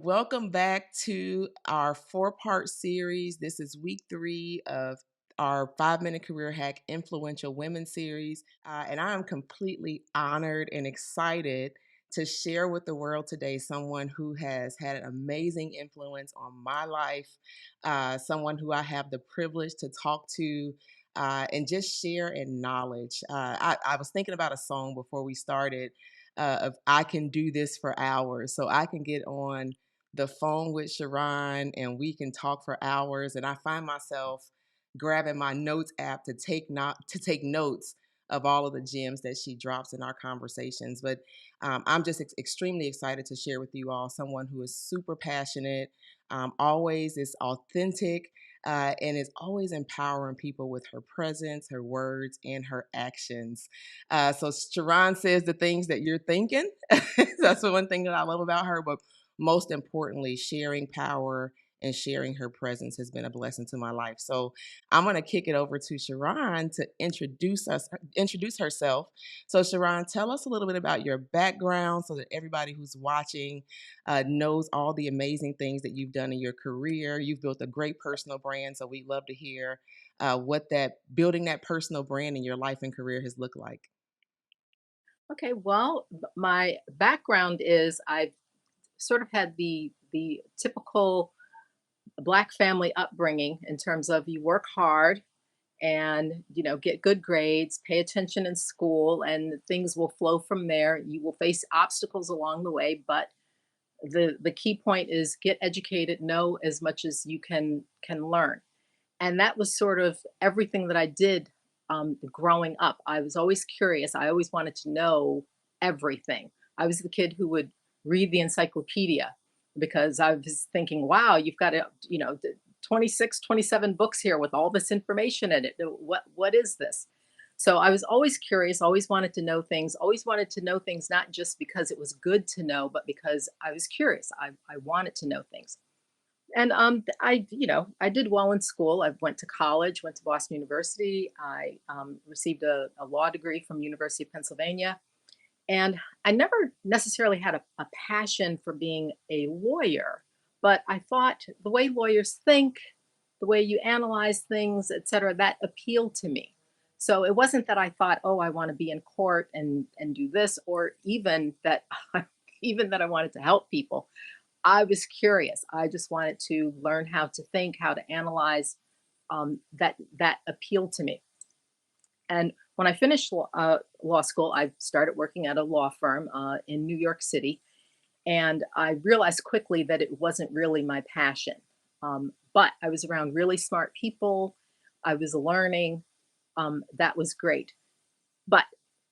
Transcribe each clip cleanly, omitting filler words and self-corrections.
Welcome back to our four-part series. This is week 3 of our 5-minute career hack influential women series. And I am completely honored and excited to share with the world today someone who has had an amazing influence on my life, someone who I have the privilege to talk to and just share in knowledge. I was thinking about a song before we started of I can do this for hours. So I can get on the phone with Sharon and we can talk for hours. And I find myself grabbing my notes app to take notes of all of the gems that she drops in our conversations. But I'm just extremely excited to share with you all someone who is super passionate, always is authentic, and is always empowering people with her presence, her words, and her actions. So Sharon says the things that you're thinking. That's the one thing that I love about her. But most importantly, sharing power and sharing her presence has been a blessing to my life. So I'm going to kick it over to Sharon to introduce herself. So Sharon, tell us a little bit about your background so that everybody who's watching knows all the amazing things that you've done in your career. You've built a great personal brand, so we'd love to hear what that building that personal brand in your life and career has looked like. Okay, well, my background is I've sort of had the typical black family upbringing in terms of you work hard and get good grades, pay attention in school, and things will flow from there. You will face obstacles along the way, but the key point is get educated, know as much as you can learn. And that was sort of everything that I did growing up. I was always curious. I always wanted to know everything. I was the kid who would read the encyclopedia because I was thinking, wow, you've got 26, 27 books here with all this information in it. What is this? So I was always curious, always wanted to know things, always wanted to know things, not just because it was good to know, but because I was curious. I wanted to know things. And I did well in school. I went to college, went to Boston University. I received a law degree from University of Pennsylvania, and I never necessarily had a passion for being a lawyer, but I thought the way lawyers think, the way you analyze things, et cetera, that appealed to me. So it wasn't that I thought, oh, I want to be in court and do this, or even that even that I wanted to help people. I was curious. I just wanted to learn how to think, how to analyze. That appealed to me. And when I finished law school, I started working at a law firm in New York City, and I realized quickly that it wasn't really my passion. But I was around really smart people. I was learning. That was great. But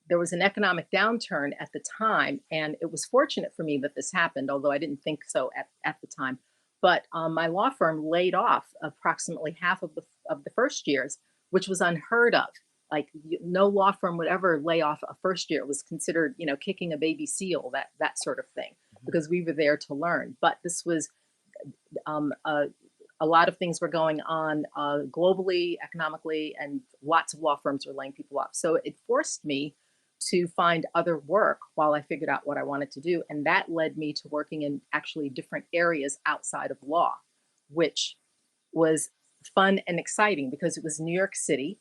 there was an economic downturn at the time, and it was fortunate for me that this happened, although I didn't think so at the time. But my law firm laid off approximately half of the first years, which was unheard of. Like no law firm would ever lay off a first year. It was considered, kicking a baby seal, that sort of thing, because we were there to learn. But this was um, a, a lot of things were going on globally, economically, and lots of law firms were laying people off. So it forced me to find other work while I figured out what I wanted to do. And that led me to working in actually different areas outside of law, which was fun and exciting because it was New York City.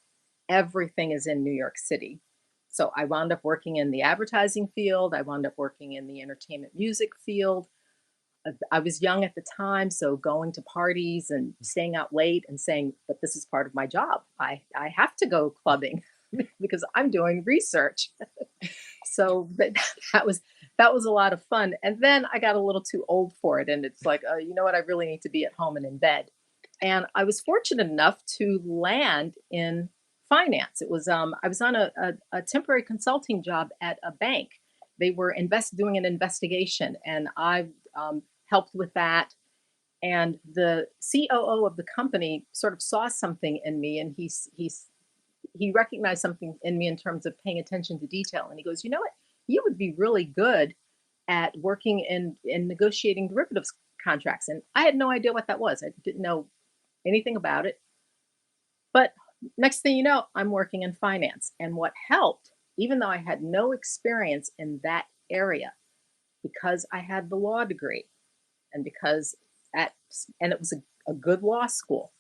Everything is in New York City. So I wound up working in the advertising field. I wound up working in the entertainment music field. I was young at the time, so going to parties and staying out late and saying, but this is part of my job. I have to go clubbing because I'm doing research. So that was a lot of fun. And then I got a little too old for it. And it's like, you know what? I really need to be at home and in bed. And I was fortunate enough to land in finance. It was I was on a temporary consulting job at a bank. They were doing an investigation, and I helped with that. And the COO of the company sort of saw something in me, and he recognized something in me in terms of paying attention to detail. And he goes, you know what? You would be really good at working in negotiating derivatives contracts. And I had no idea what that was. I didn't know anything about it. But next thing you know, I'm working in finance. And what helped, even though I had no experience in that area, because I had the law degree, And because at and it was a good law school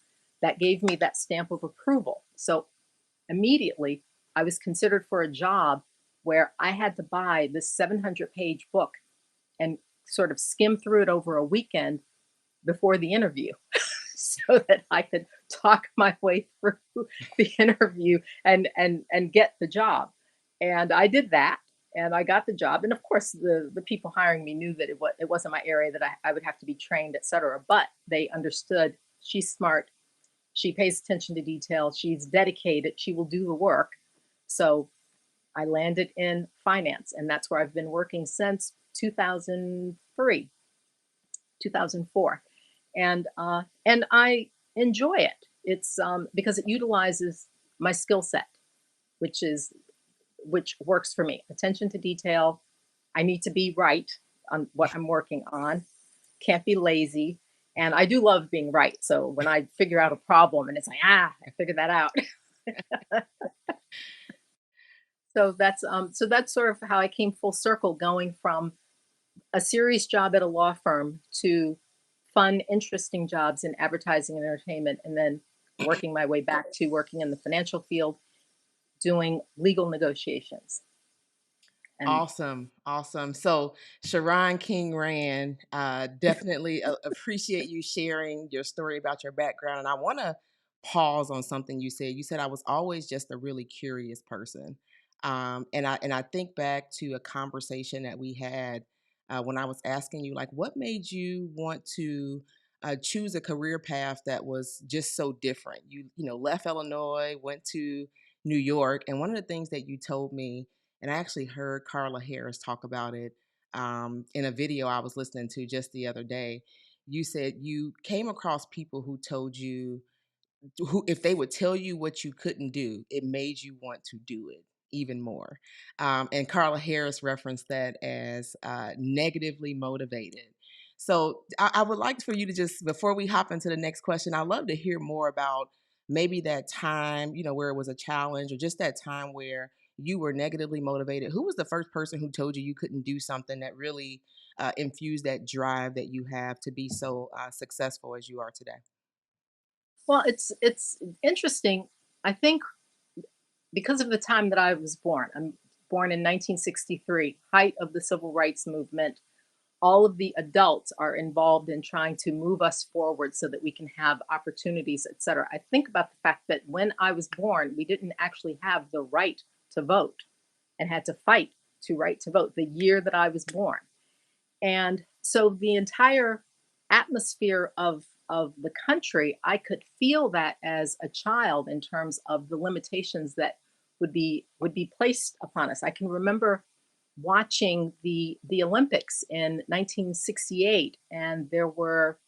that gave me that stamp of approval. So immediately I was considered for a job where I had to buy this 700-page book and sort of skim through it over a weekend before the interview so that I could talk my way through the interview and get the job. And I did that and I got the job. And of course the people hiring me knew that it wasn't my area, that I would have to be trained, et cetera. But they understood she's smart, she pays attention to detail, she's dedicated, she will do the work. So I landed in finance, and that's where I've been working since 2003, 2004, and I enjoy it. It's because it utilizes my skill set, which is which works for me. Attention to detail. I need to be right on what I'm working on. Can't be lazy, and I do love being right. So when I figure out a problem, and it's like I figured that out. So that's sort of how I came full circle, going from a serious job at a law firm to fun, interesting jobs in advertising and entertainment, and then working my way back to working in the financial field, doing legal negotiations. And Awesome, awesome. So, Sharon King Rand, definitely appreciate you sharing your story about your background. And I want to pause on something you said. You said I was always just a really curious person, and I think back to a conversation that we had when I was asking you, like, what made you want to choose a career path that was just so different? You left Illinois, went to New York, and one of the things that you told me, and I actually heard Carla Harris talk about it in a video I was listening to just the other day. You said you came across people who told you, who, if they would tell you what you couldn't do, it made you want to do it even more. And Carla Harris referenced that as negatively motivated. So I would like for you to just, before we hop into the next question, I'd love to hear more about maybe that time, where it was a challenge, or just that time where you were negatively motivated. Who was the first person who told you you couldn't do something that really infused that drive that you have to be so successful as you are today? well, it's interesting. I think because of the time that I was born, I'm born in 1963, height of the civil rights movement. All of the adults are involved in trying to move us forward so that we can have opportunities, et cetera. I think about the fact that when I was born, we didn't actually have the right to vote and had to fight to right to vote the year that I was born. And so the entire atmosphere of the country, I could feel that as a child in terms of the limitations that would be placed upon us. I can remember watching the Olympics in 1968, and there were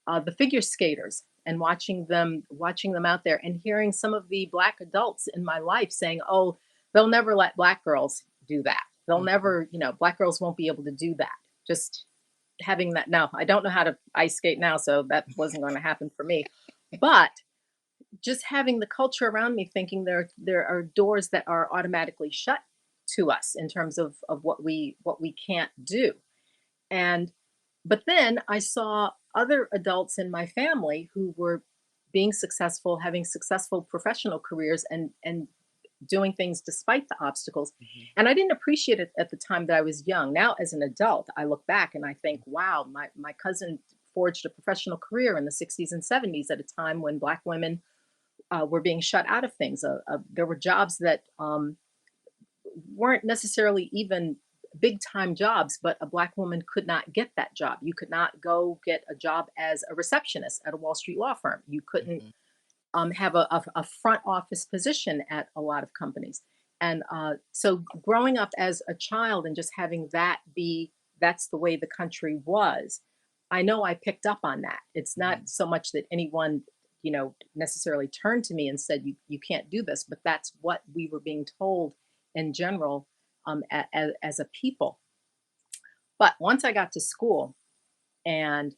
the figure skaters, and watching them out there, and hearing some of the black adults in my life saying, "Oh, they'll never let black girls do that. They'll Mhm. never, black girls won't be able to do that." Just having that. Now, I don't know how to ice skate now, so that wasn't going to happen for me. But just having the culture around me thinking there are doors that are automatically shut to us in terms of what we can't do. And but then I saw other adults in my family who were being successful, having successful professional careers, and doing things despite the obstacles. Mhm. And I didn't appreciate it at the time that I was young. Now, as an adult, I look back and I think, wow, my cousin forged a professional career in the 60s and 70s at a time when black women were being shut out of things. There were jobs that weren't necessarily even big time jobs, but a black woman could not get that job. You could not go get a job as a receptionist at a Wall Street law firm. You couldn't Mhm. have a front office position at a lot of companies. And so growing up as a child and just having that be, that's the way the country was, I know I picked up on that. It's not Mhm. so much that anyone, necessarily turned to me and said, you can't do this, but that's what we were being told in general, as a people. But once I got to school and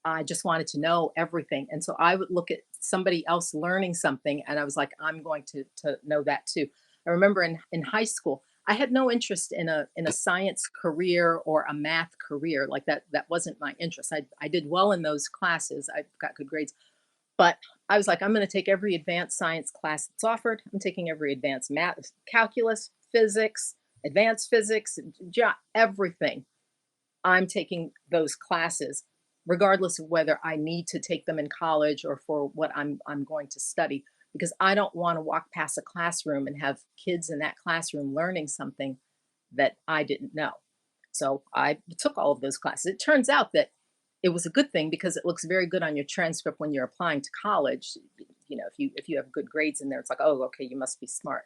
I just wanted to know everything. And so I would look at somebody else learning something and I was like, I'm going to know that too. I remember in high school, I had no interest in a science career or a math career. Like that wasn't my interest. I did well in those classes. I got good grades, but I was like, I'm going to take every advanced science class that's offered. I'm taking every advanced math, calculus, physics, advanced physics, everything. I'm taking those classes, regardless of whether I need to take them in college or for what I'm going to study, because I don't want to walk past a classroom and have kids in that classroom learning something that I didn't know. So I took all of those classes. It turns out that it was a good thing because it looks very good on your transcript when you're applying to college. You know, if you have good grades in there, it's like, oh, okay, you must be smart.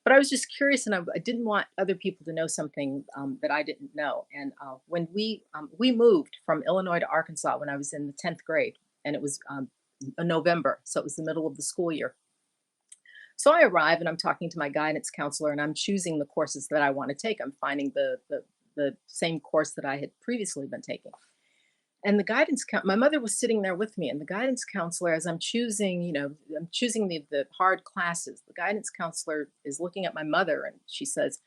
But I was just curious, and I didn't want other people to know something that I didn't know. And when we moved from Illinois to Arkansas when I was in the 10th grade, and it was a November, so it was the middle of the school year. So I arrive and I'm talking to my guidance counselor, and I'm choosing the courses that I want to take. I'm finding the same course that I had previously been taking. And my mother was sitting there with me, and the guidance counselor, as I'm choosing, I'm choosing the hard classes. The guidance counselor is looking at my mother, and she says,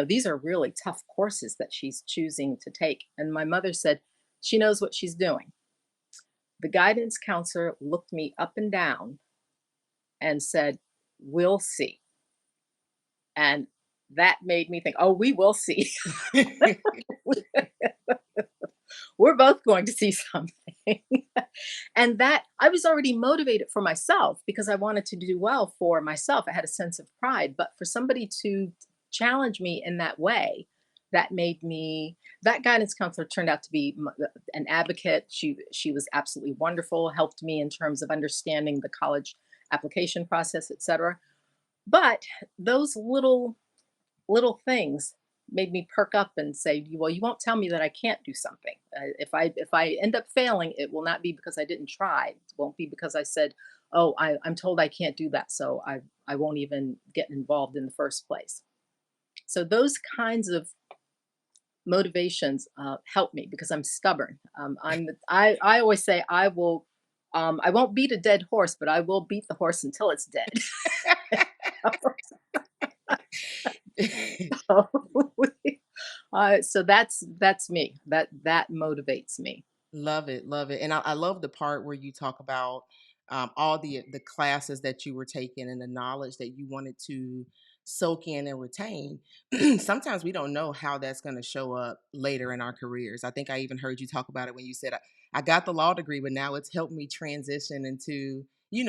these are really tough courses that she's choosing to take. And my mother said, she knows what she's doing. The guidance counselor looked me up and down and said, we'll see. And that made me think, oh, we will see. We're both going to see something. And that I was already motivated for myself because I wanted to do well for myself. I had a sense of pride, but for somebody to challenge me in that way, that guidance counselor turned out to be an advocate. She was absolutely wonderful, helped me in terms of understanding the college application process, etc. But those little things made me perk up and say, well, you won't tell me that I can't do something. If I end up failing, it will not be because I didn't try. It won't be because I said, oh, I'm told I can't do that, so I won't even get involved in the first place. So those kinds of motivations help me because I'm stubborn. I always say I won't beat a dead horse, but I will beat the horse until it's dead. So that's me. That motivates me. Love it, love it, and I love the part where you talk about all the classes that you were taking and the knowledge that you wanted to soak in and retain. Sometimes we don't know how that's going to show up later in our careers. I think I even heard you talk about it when you said, I got the law degree, but now it's helped me transition into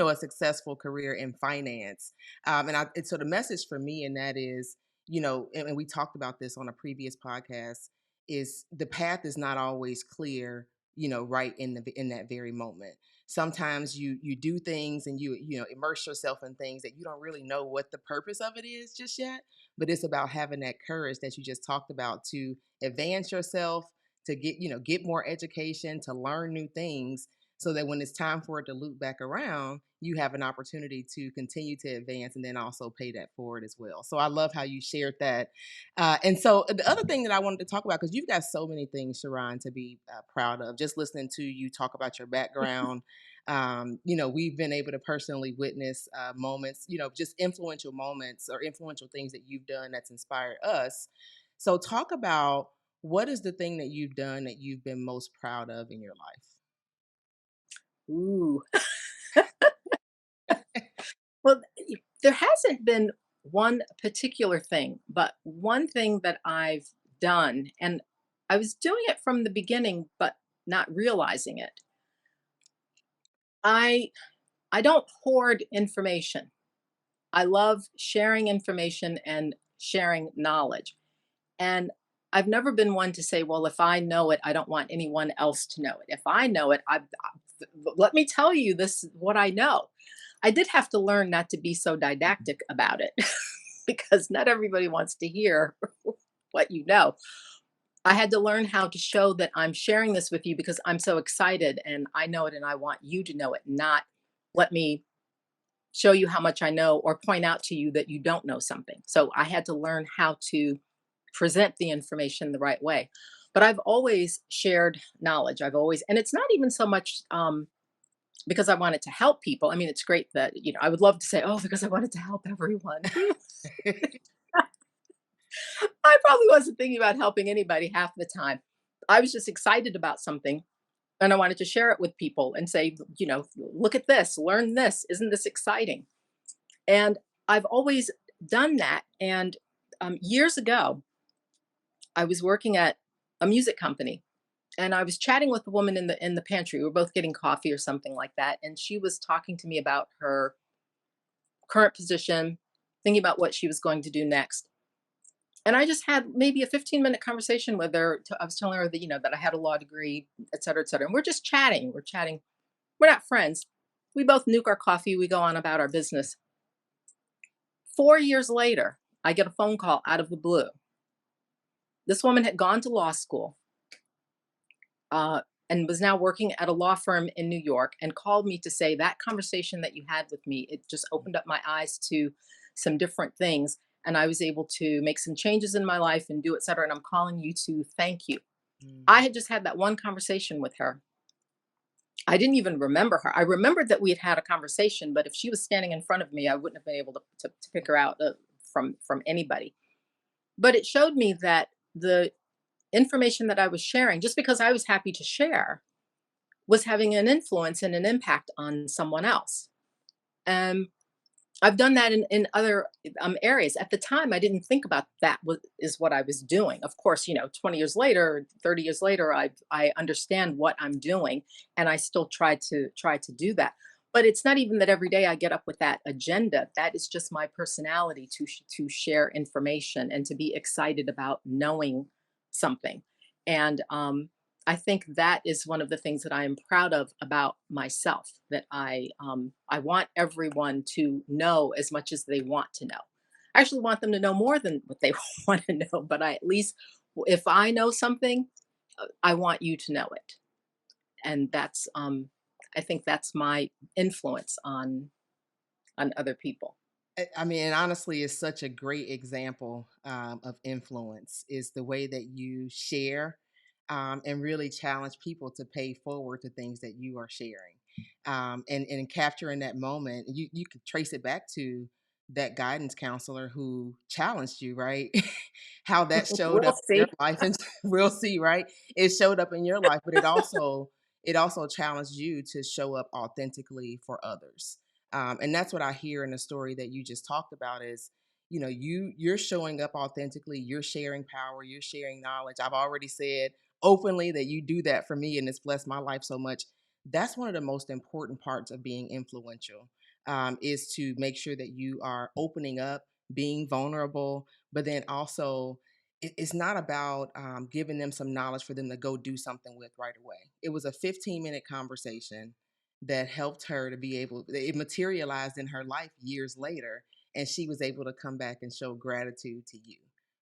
a successful career in finance." And so the message for me in that is, and we talked about this on a previous podcast, is the path is not always clear, right in that very moment. Sometimes you do things and you immerse yourself in things that you don't really know what the purpose of it is just yet, but it's about having that courage that you just talked about to advance yourself, to get more education, to learn new things, so that when it's time for it to loop back around, you have an opportunity to continue to advance and then also pay that forward as well. So I love how you shared that. And so the other thing that I wanted to talk about, because you've got so many things, Sharon, to be proud of, just listening to you talk about your background. We've been able to personally witness moments, just influential moments or influential things that you've done that's inspired us. So talk about, what is the thing that you've done that you've been most proud of in your life? Ooh. Well, there hasn't been one particular thing, but one thing that I've done, and I was doing it from the beginning, but not realizing it. I I don't hoard information. I love sharing information and sharing knowledge. And I've never been one to say, well, if I know it, I don't want anyone else to know it. If I know it, let me tell you this, what I know. I did have to learn not to be so didactic about it because not everybody wants to hear what you know. I had to learn how to show that I'm sharing this with you because I'm so excited and I know it and I want you to know it, not let me show you how much I know or point out to you that you don't know something. So I had to learn how to present the information the right way. But I've always shared knowledge. And it's not even so much because I wanted to help people. I mean, it's great that, I would love to say, oh, because I wanted to help everyone. I probably wasn't thinking about helping anybody half the time. I was just excited about something and I wanted to share it with people and say, look at this, learn this. Isn't this exciting? And I've always done that. And years ago, I was working at a music company and I was chatting with a woman in the pantry. We were both getting coffee or something like that. And she was talking to me about her current position, thinking about what she was going to do next. And I just had maybe a 15-minute conversation with her. I was telling her that, that I had a law degree, et cetera, et cetera. And we're just chatting. We're chatting. We're not friends. We both nuke our coffee. We go on about our business. 4 years later, I get a phone call out of the blue. This woman had gone to law school uh, and was now working at a law firm in New York and called me to say that conversation that you had with me, it just opened up my eyes to some different things. And I was able to make some changes in my life and do et cetera. And I'm calling you to thank you. I Mm. had just had that one conversation with her. I didn't even remember her. I remembered that we had had a conversation, but if she was standing in front of me, I wouldn't have been able to pick her out from anybody. But it showed me that the information that I was sharing, just because I was happy to share, was having an influence and an impact on someone else. Um, I've done that in other areas. At the time, I didn't think about that is what I was doing. Of course, 20 years later, 30 years later, I understand what I'm doing, and I still try to do that. But it's not even that every day I get up with that agenda. That is just my personality to share information and to be excited about knowing something. And I think that is one of the things that I am proud of about myself, that I want everyone to know as much as they want to know. I actually want them to know more than what they want to know, but I at least, if I know something, I want you to know it. And I think that's my influence on other people. I mean, and honestly, it's such a great example of influence is the way that you share and really challenge people to pay forward to things that you are sharing. And capturing that moment, you could trace it back to that guidance counselor who challenged you, right? How that showed We'll up in your see. life, and we'll see, right? It showed up in your life, but it also challenged you to show up authentically for others. And that's what I hear in the story that you just talked about is, you're showing up authentically, you're sharing power, you're sharing knowledge. I've already said openly that you do that for me and it's blessed my life so much. That's one of the most important parts of being influential, is to make sure that you are opening up, being vulnerable, but then also it's not about giving them some knowledge for them to go do something with right away. It was a 15-minute conversation that helped her to be able, it materialized in her life years later, and she was able to come back and show gratitude to you.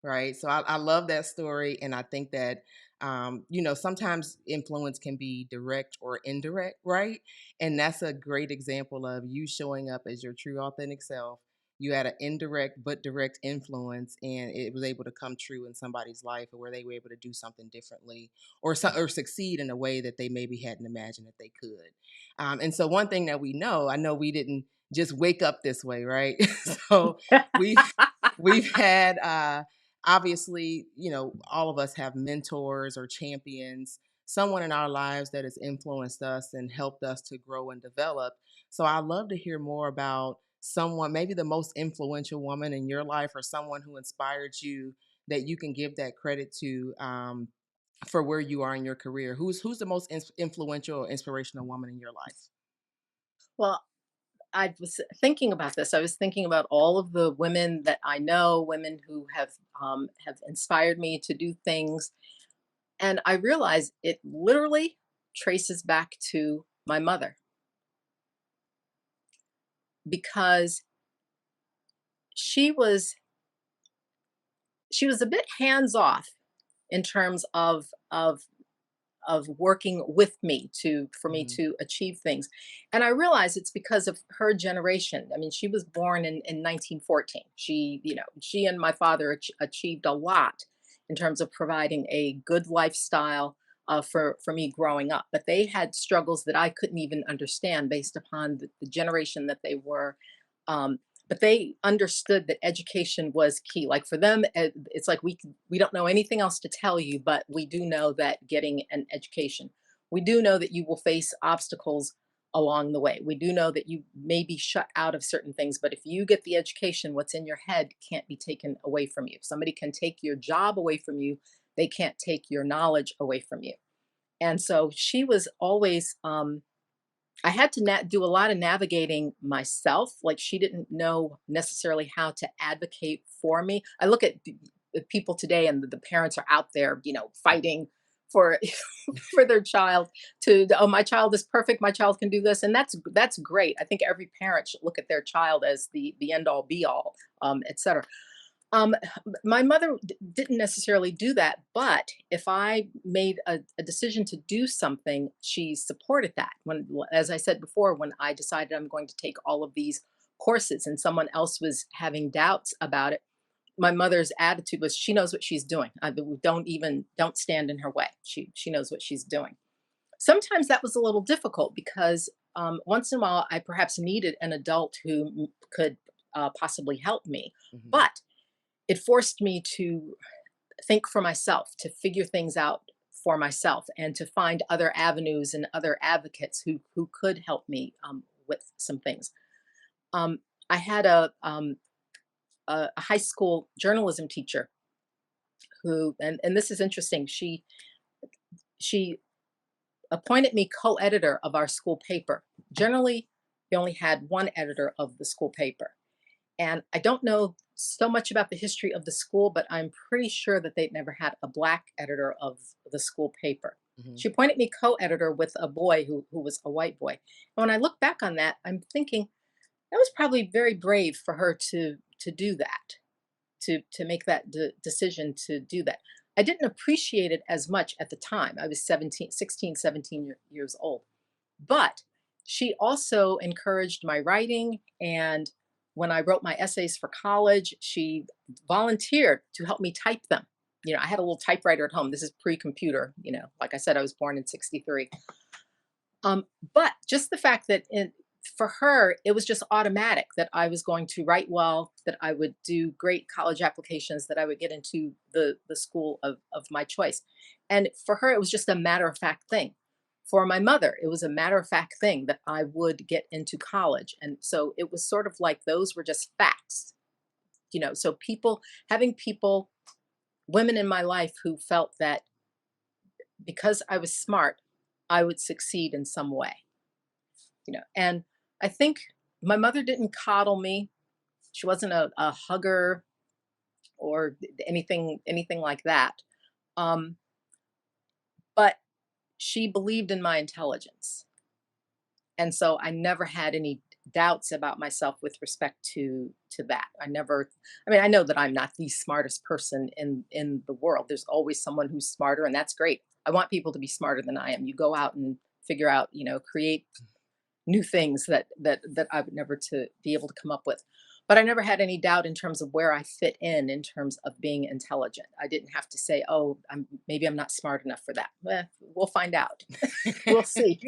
Right. So I love that story. And I think that, sometimes influence can be direct or indirect. Right. And that's a great example of you showing up as your true, authentic self. You had an indirect but direct influence, and it was able to come true in somebody's life, or where they were able to do something differently, or succeed in a way that they maybe hadn't imagined that they could. And so one thing that we know, I know we didn't just wake up this way, right? So we've we've had obviously, all of us have mentors or champions, someone in our lives that has influenced us and helped us to grow and develop. So I'd love to hear more about someone, maybe the most influential woman in your life, or someone who inspired you that you can give that credit to, for where you are in your career. Who's the most influential or inspirational woman in your life? Well, I was thinking about this. I was thinking about all of the women that I know, women who have inspired me to do things, and I realized it literally traces back to my mother, because she was she was a bit hands off in terms of working with me to for me Mhm. to achieve things. And I realize it's because of her generation. I mean, she was born in 1914. She and my father achieved a lot in terms of providing a good lifestyle for me growing up. But they had struggles that I couldn't even understand based upon the generation that they were. Um, but they understood that education was key. Like for them, it's like we don't know anything else to tell you, but we do know that getting an education, we do know that you will face obstacles along the way. We do know that you may be shut out of certain things, but if you get the education, what's in your head can't be taken away from you. If somebody can take your job away from you, they can't take your knowledge away from you. And so she was always, I had to do a lot of navigating myself. Like she didn't know necessarily how to advocate for me. I look at the people today, and the parents are out there, fighting for for their child to, oh, my child is perfect, my child can do this, and that's great. I think every parent should look at their child as the end all be all, etc. Um, my mother didn't necessarily do that, but if I made a decision to do something, she supported that. As I said before, when I decided I'm going to take all of these courses and someone else was having doubts about it, my mother's attitude was, she knows what she's doing. Don't stand in her way. She knows what she's doing. Sometimes that was a little difficult because once in a while I perhaps needed an adult who could possibly help me, Mhm. but it forced me to think for myself, to figure things out for myself, and to find other avenues and other advocates who could help me with some things. Um, I had a high school journalism teacher who, and this is interesting. She appointed me co-editor of our school paper. Generally, we only had one editor of the school paper. And I don't know so much about the history of the school, but I'm pretty sure that they'd never had a black editor of the school paper. Mhm. She appointed me co-editor with a boy who was a white boy. And when I look back on that, I'm thinking that was probably very brave for her to do that, to make that decision to do that. I didn't appreciate it as much at the time. I was 17, 16, 17 years old. But she also encouraged my writing. And when I wrote my essays for college, she volunteered to help me type them. I had a little typewriter at home. This is pre-computer. Like I said, I was born in 63. Um, but just the fact that for her, it was just automatic that I was going to write well, that I would do great college applications, that I would get into the school of my choice. And for her, it was just a matter of fact thing. For my mother, it was a matter of fact thing that I would get into college. And so it was sort of like those were just facts. So having people, women in my life who felt that because I was smart, I would succeed in some way. And I think my mother didn't coddle me. She wasn't a hugger or anything like that. um, but she believed in my intelligence, and so I never had any doubts about myself with respect to that. I know that I'm not the smartest person in the world. There's always someone who's smarter, and that's great. I want people to be smarter than I am. You go out and figure out, create new things that I would never to be able to come up with. But I never had any doubt in terms of where I fit in terms of being intelligent. I didn't have to say, "Oh, maybe I'm not smart enough for that." We'll find out. We'll see.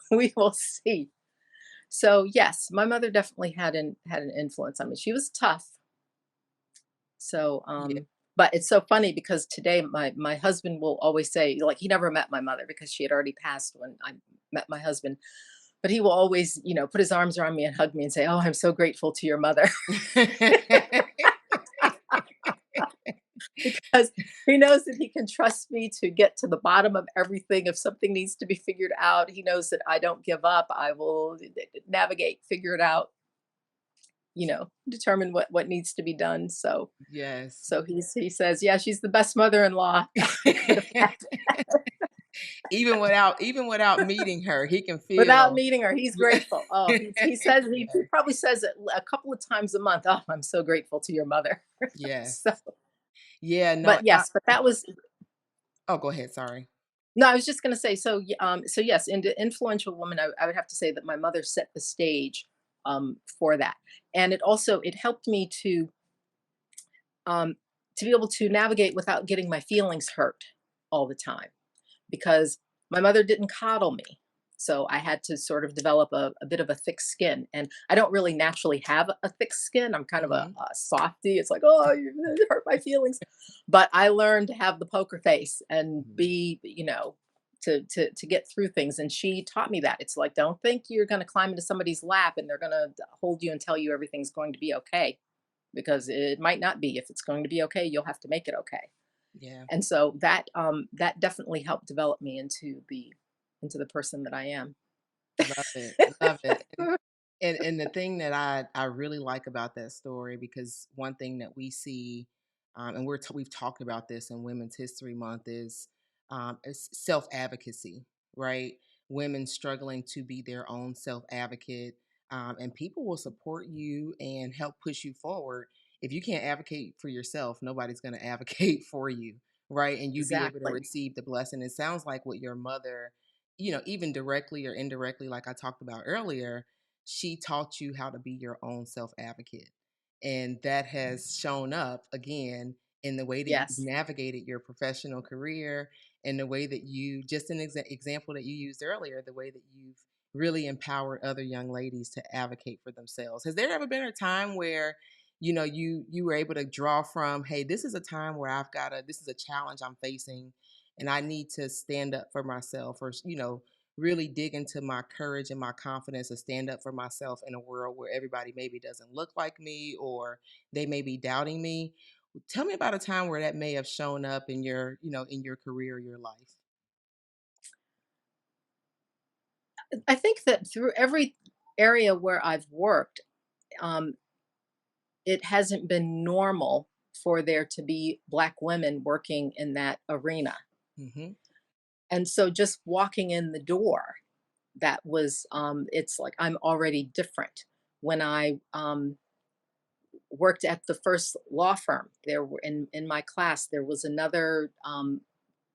We will see. So yes, my mother definitely had an influence on me. She was tough. So Yeah. but it's so funny because today my husband will always say, like, he never met my mother because she had already passed when I met my husband. But he will always, put his arms around me and hug me and say, "Oh, I'm so grateful to your mother." Because he knows that he can trust me to get to the bottom of everything. If something needs to be figured out, he knows that I don't give up. I will navigate, figure it out, determine what needs to be done. So Yes. he says, "Yeah, she's the best mother-in-law I could have had." Even without meeting her, he can Without feel. meeting her, he's grateful. Oh, he says, he Yes. probably says it a couple of times a month. "Oh, I'm so grateful to your mother." Yes. So, Yeah, no, but yes, but that was, oh, go ahead, sorry. no, I was just going to say, so so yes, influential woman, I would have to say that my mother set the stage for that. And it helped me um to be able to navigate without getting my feelings hurt all the time, because my mother didn't coddle me. So I had to sort of develop a bit of a thick skin. And I don't really naturally have a thick skin. I'm kind of Mhm. a softie. It's like, oh, you hurt my feelings. But I learned to have the poker face and Mhm. be, to get through things. And she taught me that. It's like, don't think you're going to climb into somebody's lap and they're going to hold you and tell you everything's going to be okay, because it might not be. If it's going to be okay, you'll have to make it okay. Yeah. And so that definitely helped develop me into the person that I am. Love it, love it. And the thing that I really like about that story, because one thing that we see, and we've talked about this in Women's History Month, is self advocacy, right? Women struggling to be their own self advocate, and people will support you and help push you forward. If you can't advocate for yourself, nobody's going to advocate for you, right? And you be able to Exactly. receive the blessing. It sounds like what your mother, even directly or indirectly, like I talked about earlier, she taught you how to be your own self advocate. And that has shown up again in the way that you've Yes. navigated your professional career, and the way that you, just an example that you used earlier, the way that you've really empowered other young ladies to advocate for themselves. Has there ever been a time where you were able to draw from, hey, this is a time where this is a challenge I'm facing, and I need to stand up for myself, or really dig into my courage and my confidence to stand up for myself in a world where everybody maybe doesn't look like me, or they may be doubting me. Tell me about a time where that may have shown up in your career, your life. I think that through every area where I've worked, um, it hasn't been normal for there to be Black women working in that arena. Mhm. And so just walking in the door, it's like I'm already different. When I worked at the first law firm, there were in my class, there was another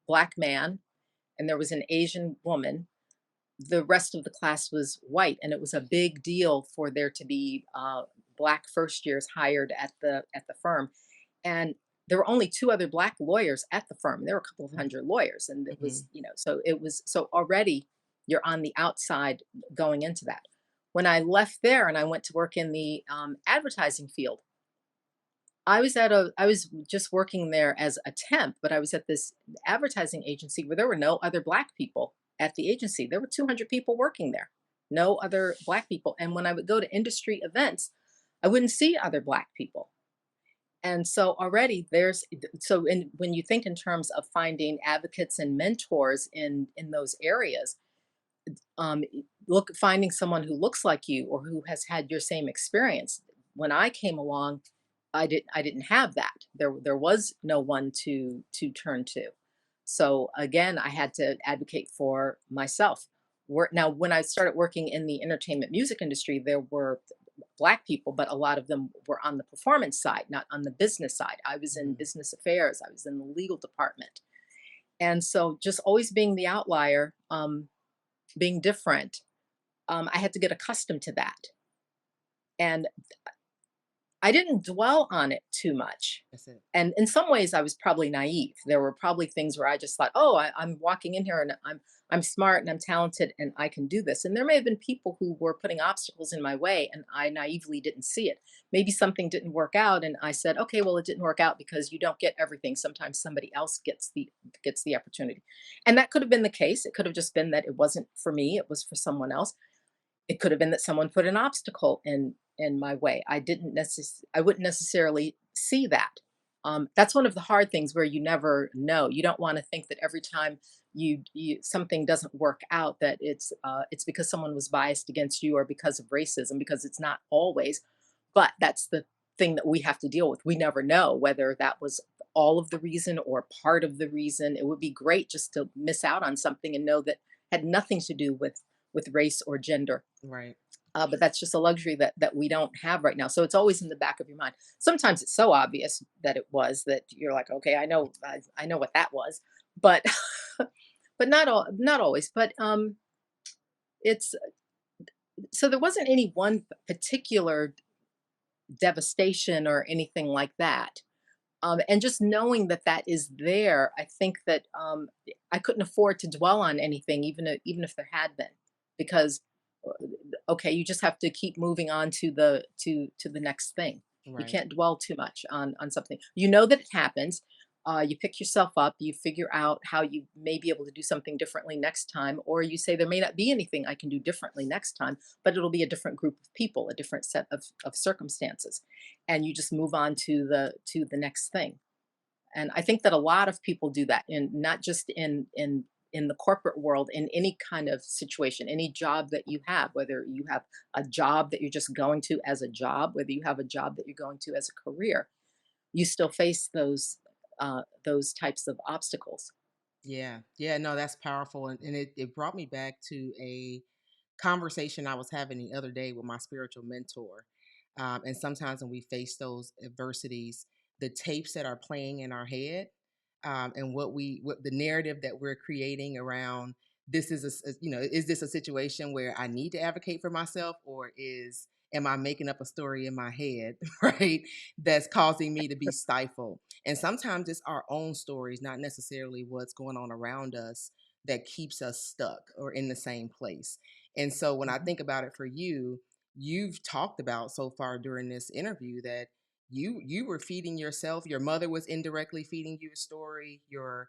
Black man and there was an Asian woman. The rest of the class was white, and it was a big deal for there to be Black first years hired at the firm. And there were only two other Black lawyers at the firm. There were a couple of hundred lawyers, and it was, Mhm. so it was, so already you're on the outside going into that. When I left there and I went to work in the advertising field, I was just working there as a temp, but I was at this advertising agency where there were no other Black people at the agency. There were 200 people working there, no other Black people. And when I would go to industry events, I wouldn't see other Black people. And so already when you think in terms of finding advocates and mentors in those areas, finding someone who looks like you or who has had your same experience. When I came along, I didn't have that. There was no one to turn to. So again, I had to advocate for myself. Now, when I started working in the entertainment music industry, there were Black people, but a lot of them were on the performance side, not on the business side. I was in Mhm. business affairs, I was in the legal department. And so just always being the outlier, being different, I had to get accustomed to that. And I didn't dwell on it too much. That's it. And in some ways, I was probably naive. There were probably things where I just thought, "Oh, I'm walking in here and I'm smart and I'm talented and I can do this." And there may have been people who were putting obstacles in my way, and I naively didn't see it. Maybe something didn't work out, and I said, "Okay, well, it didn't work out because you don't get everything. Sometimes somebody else gets the opportunity." And that could have been the case. It could have just been that it wasn't for me; it was for someone else. It could have been that someone put an obstacle in my way. I wouldn't necessarily see that. That's one of the hard things where you never know. You don't want to think that every time something doesn't work out that it's because someone was biased against you or because of racism, because it's not always. But that's the thing that we have to deal with. We never know whether that was all of the reason or part of the reason. It would be great just to miss out on something and know that had nothing to do with race or gender. Right. But that's just a luxury that we don't have right now. So it's always in the back of your mind. Sometimes it's so obvious that it was that you're like, okay, I know what that was, but but not always. But it's so there wasn't any one particular devastation or anything like that. And just knowing that that is there, I think that I couldn't afford to dwell on anything, even if there had been. because uh, okay, you just have to keep moving on to the next thing. You Right. can't dwell too much on something. You know that it happens. You pick yourself up. You figure out how you may be able to do something differently next time, or you say there may not be anything I can do differently next time, but it'll be a different group of people, a different set of circumstances, and you just move on to the next thing. And I think that a lot of people do that, and not just in the corporate world, in any kind of situation, any job that you have, whether you have a job that you're just going to as a job, whether you have a job that you're going to as a career, you still face those types of obstacles. Yeah. Yeah. No, that's powerful. And it brought me back to a conversation I was having the other day with my spiritual mentor. And sometimes when we face those adversities, the tapes that are playing in our head, and what the narrative that we're creating around this is is this a situation where I need to advocate for myself, or am I making up a story in my head, right? That's causing me to be stifled. And sometimes it's our own stories, not necessarily what's going on around us, that keeps us stuck or in the same place. And so when I Mhm. think about it for you, you've talked about so far during this interview that you were feeding yourself. Your mother was indirectly feeding you a story. Your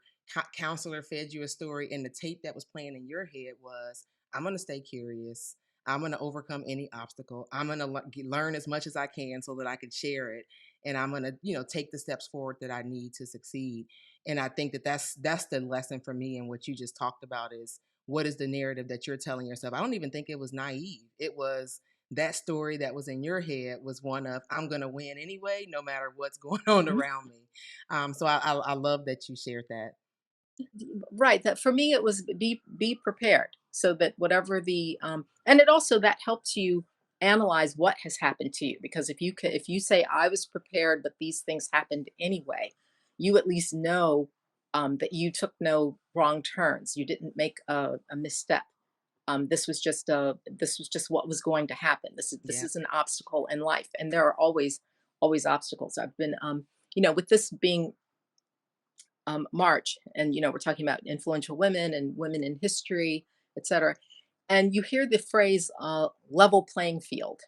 counselor fed you a story, and the tape that was playing in your head was, "I'm going to stay curious. I'm going to overcome any obstacle. I'm going to learn as much as I can so that I can share it, and I'm going to take the steps forward that I need to succeed." And I think that that's the lesson for me, and what you just talked about is, what is the narrative that you're telling yourself? I don't even think it was naive. It was that story that was in your head was one of, I'm going to win anyway, no matter what's going on Mhm. around me. So I love that you shared that. Right, that for me it was be prepared, so that whatever and it also that helps you analyze what has happened to you, because if you say I was prepared but these things happened anyway, you at least know that you took no wrong turns, you didn't make a misstep. This was just what was going to happen. This Yeah. is an obstacle in life, and there are always obstacles. I've been with this being March, and we're talking about influential women and women in history, etc. And you hear the phrase "level playing field"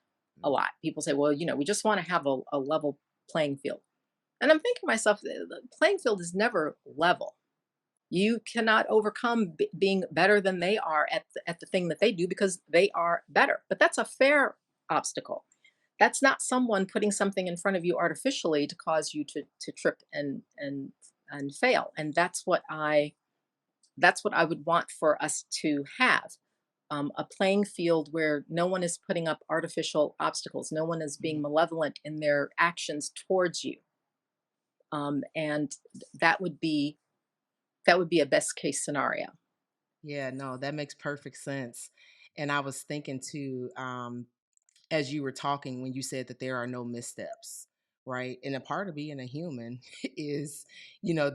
a lot. People say, "Well, we just want to have a level playing field," and I'm thinking to myself, the playing field is never level. You cannot overcome being better than they are at the thing that they do, because they are better. But that's a fair obstacle. That's not someone putting something in front of you artificially to cause you to trip and fail. And that's what I would want for us to have. A playing field where no one is putting up artificial obstacles, no one is being Mhm. malevolent in their actions towards you, and that would be that would be a best case scenario. Yeah, no, that makes perfect sense. And I was thinking too, as you were talking, when you said that there are no missteps, right? And a part of being a human is,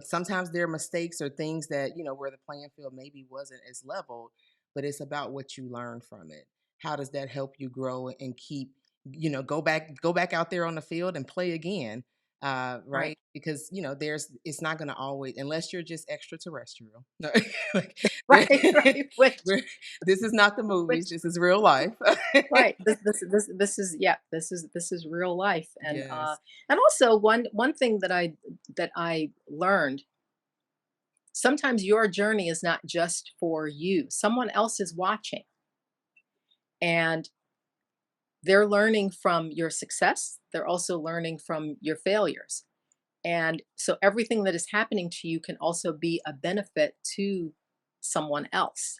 sometimes there are mistakes or things that, where the playing field maybe wasn't as leveled, but it's about what you learn from it. How does that help you grow and keep, go back out there on the field and play again? Right. Right, because it's not going to always, unless you're just extraterrestrial. Like, there, Right, right, we're, this is not the movies, which this is real life. right, this is yeah, this is real life. Yes. And also one thing that I learned, sometimes your journey is not just for you. Someone else is watching, and they're learning from your success. They're also learning from your failures. And so everything that is happening to you can also be a benefit to someone else.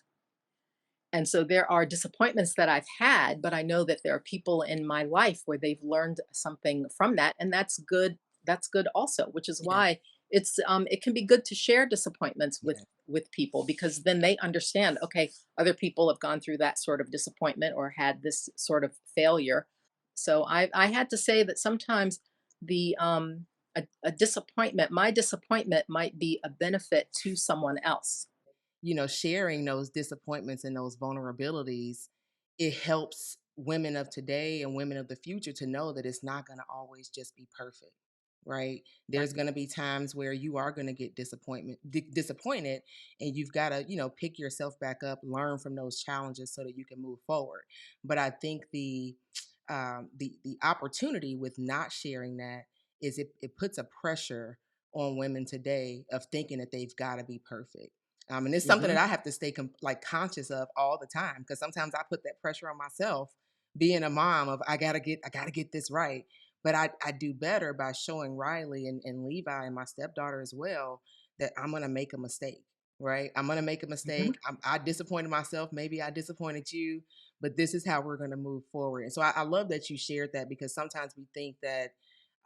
And so there are disappointments that I've had, but I know that there are people in my life where they've learned something from that, and that's good. That's good also, which is Yeah. why it can be good to share disappointments Yeah. with people, because then they understand, okay, other people have gone through that sort of disappointment or had this sort of failure. So I had to say that sometimes a disappointment, my disappointment might be a benefit to someone else. Sharing those disappointments and those vulnerabilities, it helps women of today and women of the future to know that it's not going to always just be perfect. right? There's Right. going to be times where you are going to get disappointed, and you've got to, pick yourself back up, learn from those challenges so that you can move forward. But I think the opportunity with not sharing that is it puts a pressure on women today of thinking that they've got to be perfect. And it's something that Hmm. I have to stay like conscious of all the time, because sometimes I put that pressure on myself, being a mom, of I gotta get this right. But I do better by showing Riley and Levi and my stepdaughter as well that I'm gonna make a mistake, right? I'm gonna make a Hmm. mistake. I disappointed myself. Maybe I disappointed you, but this is how we're gonna move forward. And so I love that you shared that, because sometimes we think that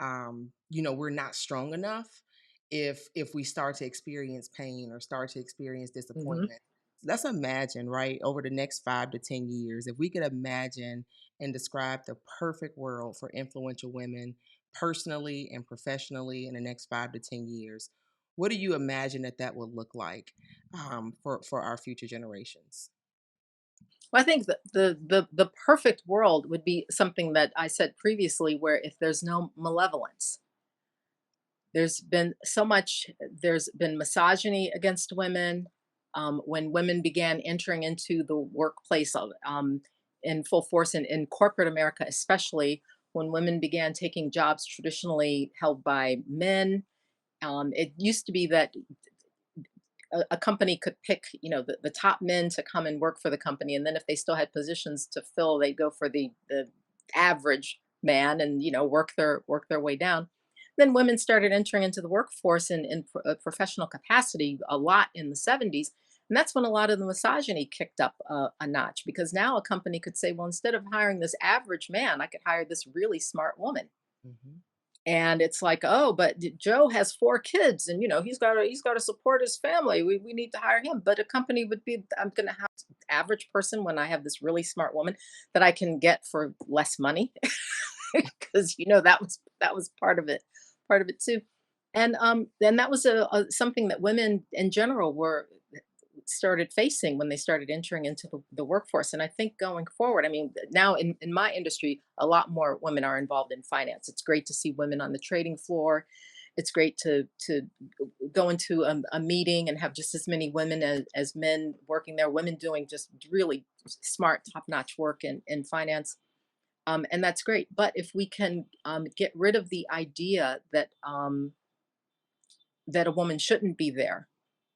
we're not strong enough if we start to experience pain or start to experience Hmm. disappointment. Let's imagine, right, over the next 5 to 10 years, if we could imagine and describe the perfect world for influential women personally and professionally in the next 5 to 10 years. What do you imagine that would look like for our future generations? Well, I think that the perfect world would be something that I said previously, where if there's no malevolence, there's been so much, there's been misogyny against women. When women began entering into the workplace in full force in corporate America, especially when women began taking jobs traditionally held by men. It used to be that a company could pick, the top men to come and work for the company, and then if they still had positions to fill, they'd go for the average man, and work their way down. Then women started entering into the workforce in a professional capacity a lot in the 70s, and that's when a lot of the misogyny kicked up a notch, because now a company could say, well, instead of hiring this average man, I could hire this really smart woman. Hmm. And it's like, oh, but Joe has 4 kids, and he's got to support his family. We need to hire him. But a company would be, I'm going to have average person when I have this really smart woman that I can get for less money, because that was part of it too. And then that was something that women in general were started facing when they started entering into the workforce. And I think going forward, I mean, now in my industry, a lot more women are involved in finance. It's great to see women on the trading floor. It's great to go into a meeting and have just as many women as men working there, women doing just really smart, top-notch work in finance. And that's great. But if we can get rid of the idea that a woman shouldn't be there,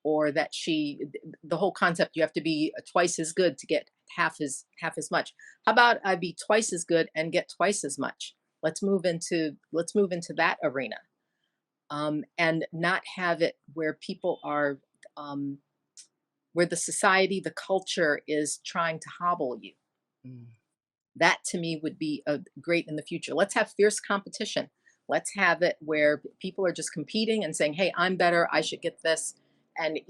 or that the whole concept, you have to be twice as good to get half as much. How about I be twice as good and get twice as much? Let's move into that arena, and not have it where people are, um, where the society, the culture is trying to hobble you. Mm. That to me would be great in the future. Let's have fierce competition. Let's have it where people are just competing and saying, "Hey, I'm better. I should get this." And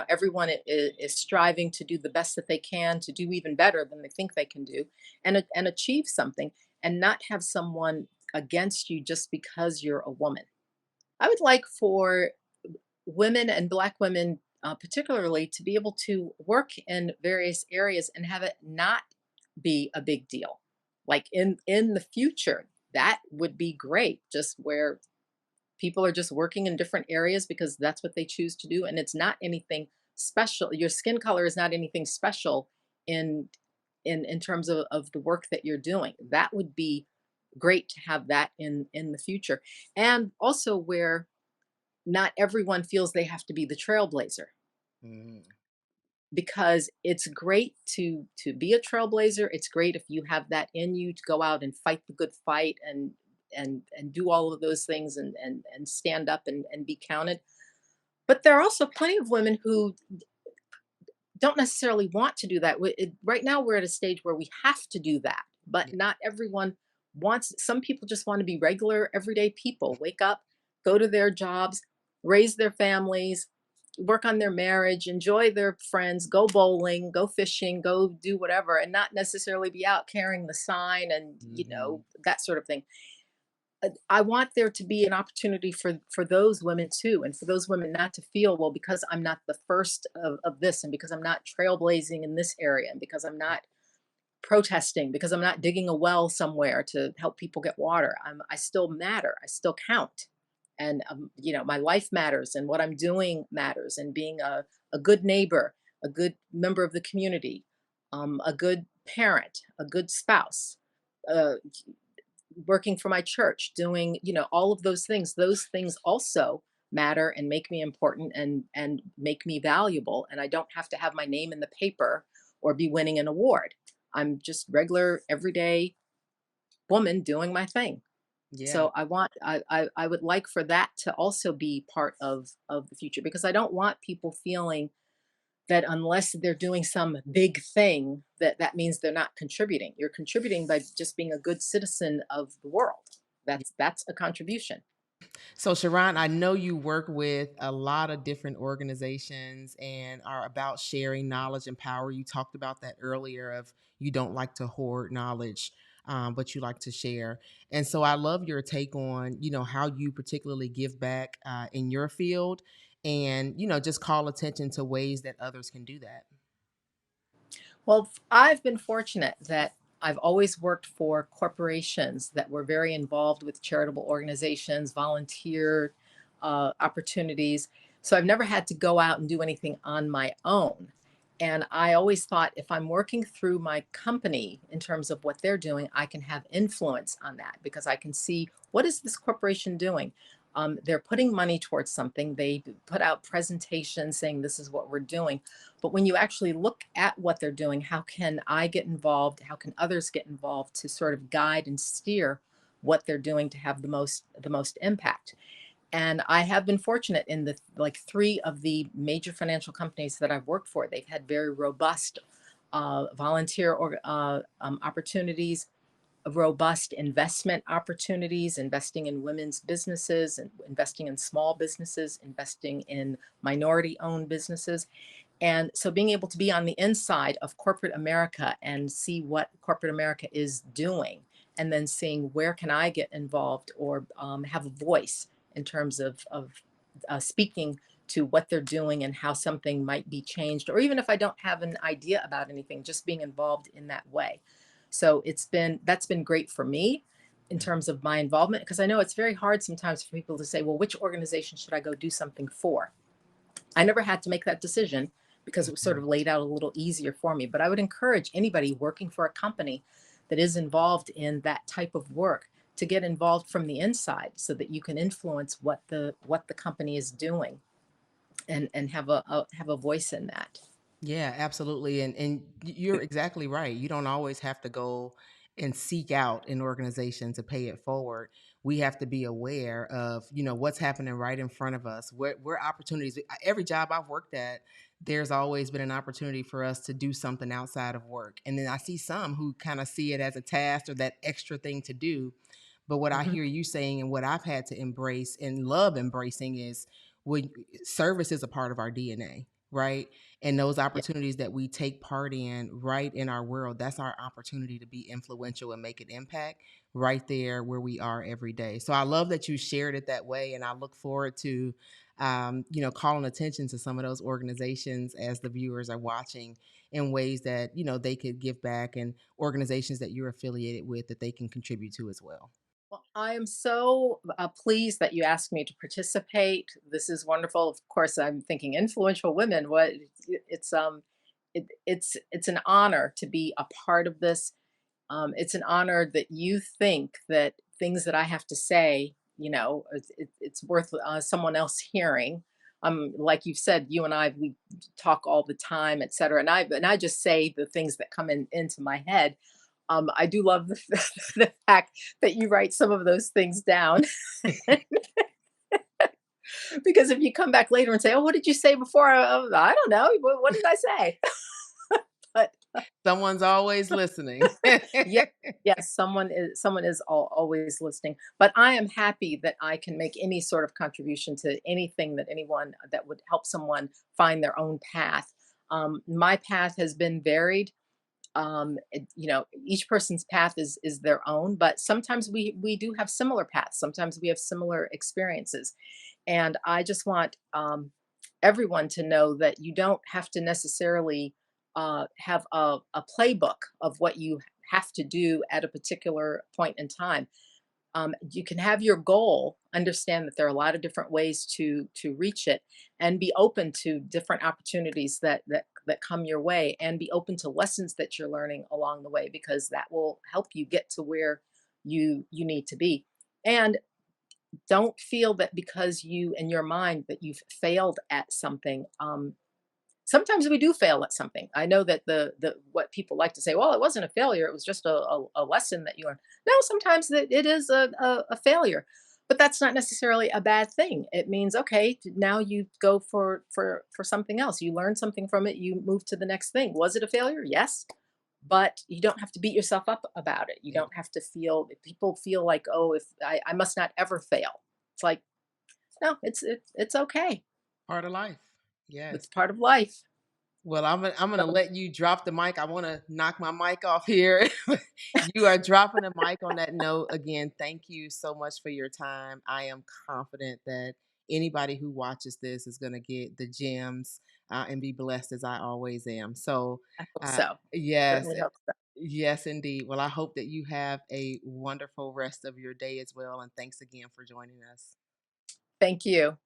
everyone is striving to do the best that they can, to do even better than they think they can do, and achieve something, and not have someone against you just because you're a woman. I would like for women and Black women, particularly, to be able to work in various areas and have it not be a big deal. Like in the future, that would be great. Just where people are just working in different areas because that's what they choose to do, and it's not anything special. Your skin color is not anything special in in terms of the work that you're doing. That would be great to have that in the future, and also where not everyone feels they have to be the trailblazer, Mm. because it's great to be a trailblazer. It's great if you have that in you to go out and fight the good fight, and do all of those things, and stand up and be counted. But there are also plenty of women who don't necessarily want to do that. Right now, we're at a stage where we have to do that, but Yeah. not everyone wants. Some people just want to be regular, everyday people. Wake up, go to their jobs, raise their families, work on their marriage, enjoy their friends, go bowling, go fishing, go do whatever, and not necessarily be out carrying the sign and Hmm. that sort of thing. I want there to be an opportunity for those women too, and for those women not to feel, well, because I'm not the first of this, and because I'm not trailblazing in this area, and because I'm not protesting because I'm not digging a well somewhere to help people get water. I still matter. I still count. And, my life matters and what I'm doing matters, and being a good neighbor, a good member of the community, a good parent, a good spouse, uh, working for my church, doing, all of those things also matter and make me important, and make me valuable. And I don't have to have my name in the paper or be winning an award. I'm just regular, everyday woman doing my thing. Yeah. So I would like for that to also be part of the future, because I don't want people feeling that unless they're doing some big thing, that means they're not contributing. You're contributing by just being a good citizen of the world. That's a contribution. So, Sharon, I know you work with a lot of different organizations and are about sharing knowledge and power. You talked about that earlier of you don't like to hoard knowledge, but you like to share. And so I love your take on, how you particularly give back in your field and, just call attention to ways that others can do that. Well, I've been fortunate that I've always worked for corporations that were very involved with charitable organizations, volunteer opportunities. So I've never had to go out and do anything on my own. And I always thought, if I'm working through my company in terms of what they're doing, I can have influence on that, because I can see, what is this corporation doing? They're putting money towards something. They put out presentations saying this is what we're doing. But when you actually look at what they're doing, how can I get involved? How can others get involved to sort of guide and steer what they're doing to have the most impact? And I have been fortunate in the like three of the major financial companies that I've worked for. They've had very robust volunteer opportunities, robust investment opportunities, investing in women's businesses and investing in small businesses, investing in minority owned businesses. And so being able to be on the inside of corporate America and see what corporate America is doing, and then seeing where can I get involved, or have a voice in terms of speaking to what they're doing and how something might be changed, or even if I don't have an idea about anything, just being involved in that way. So that's been great for me in terms of my involvement, because I know it's very hard sometimes for people to say, well, which organization should I go do something for? I never had to make that decision because it was sort Mhm. of laid out a little easier for me. But I would encourage anybody working for a company that is involved in that type of work to get involved from the inside, so that you can influence what the company is doing, and have a voice in that. Yeah, absolutely. And you're exactly right. You don't always have to go and seek out an organization to pay it forward. We have to be aware of, what's happening right in front of us. Where opportunities, every job I've worked at, there's always been an opportunity for us to do something outside of work. And then I see some who kind of see it as a task or that extra thing to do. But what I Mhm. hear you saying and what I've had to embrace and love embracing is when service is a part of our DNA, right? And those Yeah. opportunities that we take part in right in our world, that's our opportunity to be influential and make an impact right there where we are every day. So I love that you shared it that way, and I look forward to calling attention to some of those organizations as the viewers are watching in ways that they could give back, and organizations that you're affiliated with that they can contribute to as well. Well, I am so pleased that you asked me to participate. This is wonderful. Of course, I'm thinking influential women. It's an honor to be a part of this. It's an honor that you think that things that I have to say, it's worth someone else hearing. Like you've said, you and we talk all the time, et cetera. And I just say the things that come into my head. I do love the fact that you write some of those things down, because if you come back later and say, "Oh, what did you say before?" I don't know. What did I say? But Someone's always listening. yeah, yes, someone is always listening. But I am happy that I can make any sort of contribution to anything that anyone that would help someone find their own path. My path has been varied. Each person's path is their own, but sometimes we do have similar paths. Sometimes we have similar experiences, and I just want everyone to know that you don't have to necessarily have a playbook of what you have to do at a particular point in time. You can have your goal, understand that there are a lot of different ways to reach it, and be open to different opportunities that come your way, and be open to lessons that you're learning along the way, because that will help you get to where you need to be. And don't feel that because you in your mind that you've failed at something. Sometimes we do fail at something. I know that the what people like to say, well, it wasn't a failure, it was just a lesson that you learned. No, sometimes that it is a failure, but that's not necessarily a bad thing. It means, okay, now you go for something else. You learn something from it, you move to the next thing. Was it a failure? Yes, but you don't have to beat yourself up about it. You Yeah. don't have to feel, if people feel like, oh, if I must not ever fail. It's like, no, it's okay. Part of life. It's Yes. part of life. Well, I'm gonna So let you drop the mic. I want to knock my mic off here. You are dropping the mic on that note. Again, thank you so much for your time. I am confident that anybody who watches this is going to get the gems and be blessed as I always am. So, I hope so. yes, Certainly hope so. yes, indeed. Well, I hope that you have a wonderful rest of your day as well. And thanks again for joining us. Thank you.